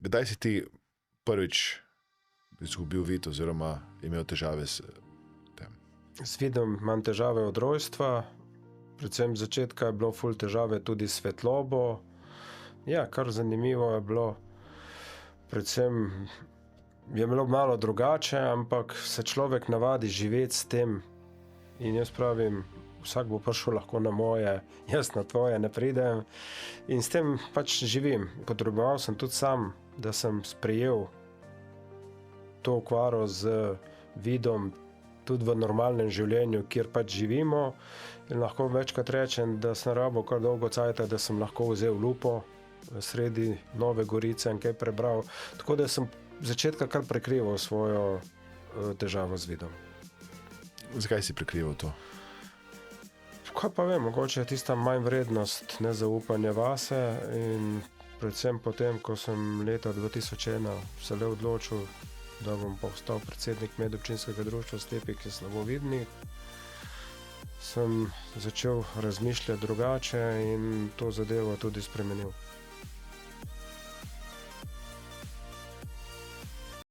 Kdaj si ti prvič izgubil vid oziroma imel težave s tem? S vidom imam težave od rojstva, predvsem z začetka je bilo ful težave tudi s svetlobo. Ja, kar zanimivo je bilo, predvsem je bilo malo drugače, ampak se človek navadi živeti s tem. In jaz pravim, vsak bo prišel lahko na moje, jaz na tvoje ne pridem. In s tem pač živim. Potreboval sem tudi sam, da sem sprejel to okvaro z vidom tudi v normalnem življenju, kjer pač živimo. In lahko večkrat rečem, da sem rabil kar dolgo cajta, da sem lahko vzel lupo sredi Nove Gorice in kaj prebral. Tako da sem začetka kar prekrival svojo težavo z vidom. Zakaj si prekrival to? Kaj pa vem, mogoče je tista manj vrednost, nezaupanje vase in predvsem potem, ko sem leta 2001 se le odločil, da bom postal predsednik medobčinskega društva slepih in slabovidnih, sem začel razmišljati drugače in to zadevo tudi spremenil.